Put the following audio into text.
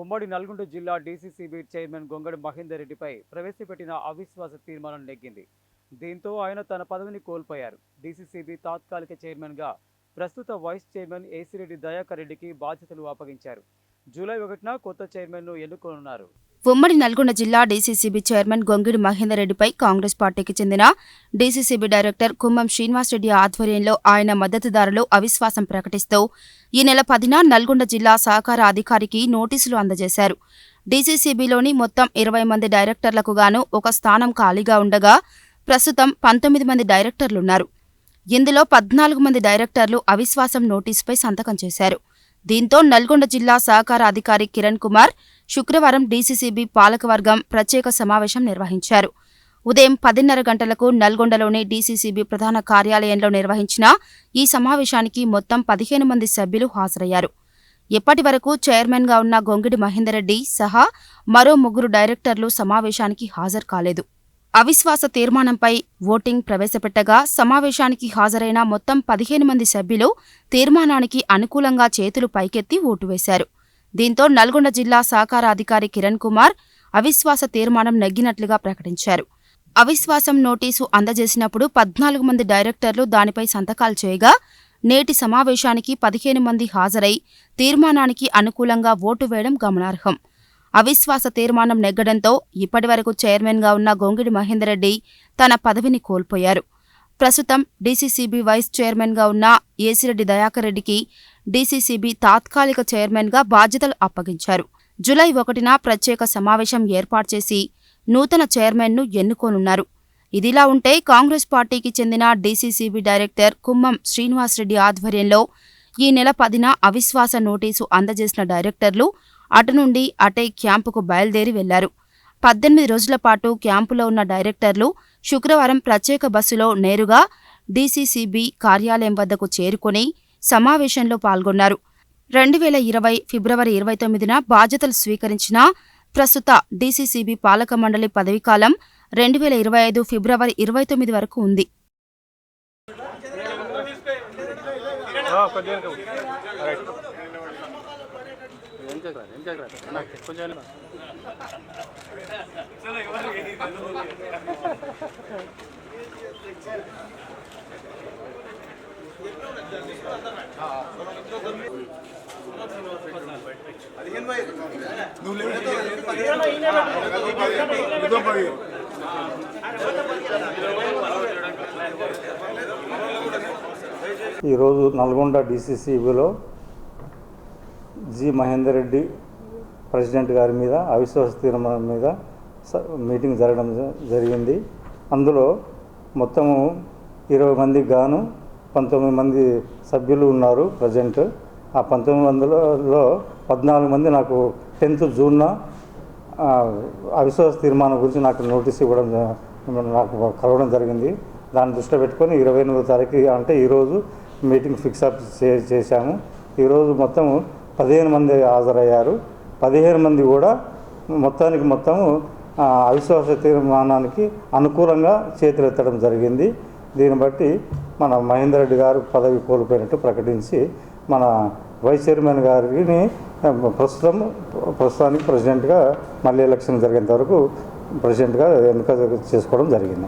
ఉమ్మడి నల్గొండ జిల్లా DCCB chairman గొంగడి Mahender రెడ్డిపై ప్రవేశపెట్టిన అవిశ్వాస తీర్మానం నెగ్గింది. దీంతో ఆయన తన పదవిని కోల్పోయారు. డీసీసీబీ తాత్కాలిక చైర్మన్గా ప్రస్తుత వైస్ చైర్మన్ ఏసిరెడ్డి దయాకర్ రెడ్డికి బాధ్యతలు అప్పగించారు. జూలై 1న కొత్త చైర్మన్ను ఎన్నుకోనున్నారు. ఉమ్మడి నల్గొండ జిల్లా డీసీసీబీ చైర్మన్ గొంగిడి మహేందర్ రెడ్డిపై కాంగ్రెస్ పార్టీకి చెందిన డీసీసీబీ డైరెక్టర్ కుమ్మం శ్రీనివాసరెడ్డి ఆధ్వర్యంలో ఆయన మద్దతుదారులు అవిశ్వాసం ప్రకటిస్తూ ఈ నెల 10న నల్గొండ జిల్లా సహకార అధికారికి నోటీసులు అందజేశారు. డీసీసీబీలోని మొత్తం 20 మంది డైరెక్టర్లకు గాను ఒక స్థానం ఖాళీగా ఉండగా ప్రస్తుతం 19 మంది డైరెక్టర్లున్నారు. ఇందులో 14 మంది డైరెక్టర్లు అవిశ్వాసం నోటీసుపై సంతకం చేశారు. దీంతో నల్గొండ జిల్లా సహకార అధికారి కిరణ్ కుమార్ శుక్రవారం డీసీసీబీ పాలకవర్గం ప్రత్యేక సమావేశం నిర్వహించారు. ఉదయం 10:30 గంటలకు నల్గొండలోని డీసీసీబీ ప్రధాన కార్యాలయంలో నిర్వహించిన ఈ సమావేశానికి మొత్తం 15 మంది సభ్యులు హాజరయ్యారు. ఇప్పటి వరకు చైర్మన్గా ఉన్న గొంగిడి మహేందర్ రెడ్డి సహా మరో 3 డైరెక్టర్లు సమావేశానికి హాజరు కాలేదు. అవిశ్వాస తీర్మానంపై ఓటింగ్ ప్రవేశపెట్టగా సమావేశానికి హాజరైన మొత్తం 15 మంది సభ్యులు తీర్మానానికి అనుకూలంగా చేతులు పైకెత్తి ఓటు వేశారు. దీంతో నల్గొండ జిల్లా సహకార అధికారి కిరణ్ కుమార్ అవిశ్వాస తీర్మానం నెగ్గినట్లుగా ప్రకటించారు. అవిశ్వాసం నోటీసు అందజేసినప్పుడు 14 మంది డైరెక్టర్లు దానిపై సంతకాలు చేయగా నేటి సమావేశానికి 15 మంది హాజరై తీర్మానానికి అనుకూలంగా ఓటు వేయడం గమనార్హం. అవిశ్వాస తీర్మానం నెగ్గడంతో ఇప్పటివరకు చైర్మన్గా ఉన్న గొంగిడి మహేందర్ రెడ్డి తన పదవిని కోల్పోయారు. ప్రస్తుతం డీసీసీబీ వైస్ చైర్మన్గా ఉన్న ఏసిరెడ్డి దయాకర్ రెడ్డికి డీసీసీబీ తాత్కాలిక చైర్మన్గా బాధ్యతలు అప్పగించారు. జూలై 1న ప్రత్యేక సమావేశం ఏర్పాటు చేసి నూతన చైర్మన్ను ఎన్నుకోనున్నారు. ఇదిలా ఉంటే కాంగ్రెస్ పార్టీకి చెందిన డీసీసీబీ డైరెక్టర్ కుమ్మం శ్రీనివాసరెడ్డి ఆధ్వర్యంలో ఈ నెల 10న అవిశ్వాస నోటీసు అందజేసిన డైరెక్టర్లు అటు నుండి అటే క్యాంపుకు బయలుదేరి వెళ్లారు. 18 రోజుల పాటు క్యాంపులో ఉన్న డైరెక్టర్లు శుక్రవారం ప్రత్యేక బస్సులో నేరుగా డీసీసీబీ కార్యాలయం వద్దకు చేరుకుని సమావేశంలో పాల్గొన్నారు. 2020 ఫిబ్రవరి 29న బాధ్యతలు స్వీకరించిన ప్రస్తుత డీసీసీబీ పాలక మండలి పదవీకాలం 2025 ఫిబ్రవరి 29 వరకు ఉంది. ఈరోజు నల్గొండ డీసీసీబీలో జి మహేందర్ రెడ్డి ప్రెసిడెంట్ గారి మీద అవిశ్వాస తీర్మానం మీద మీటింగ్ జరగడం జరిగింది. అందులో మొత్తము 20 మందికి గాను 19 మంది సభ్యులు ఉన్నారు ప్రజెంట్. ఆ 19 మందిలో 14 మంది నాకు 10th జూన్న అవిశ్వాస తీర్మానం గురించి నాకు నోటీస్ ఇవ్వడం, నాకు కలవడం జరిగింది. దాన్ని దృష్టిలో పెట్టుకొని 28వ తారీఖు అంటే ఈరోజు మీటింగ్ ఫిక్సప్ చేశాము. ఈరోజు మొత్తం 15 మంది హాజరయ్యారు. 15 మంది కూడా మొత్తము అవిశ్వాస తీర్మానానికి అనుకూలంగా చేతులెత్తడం జరిగింది. దీన్ని బట్టి మన మహేందర్ రెడ్డి గారు పదవి కోల్పోయినట్టు ప్రకటించి మన వైస్ చైర్మన్ గారిని ప్రస్తుతానికి ప్రెసిడెంట్గా మళ్ళీ ఎలక్షన్ జరిగేంత వరకు ప్రెసిడెంట్గా ఎన్నిక చేసుకోవడం జరిగింది.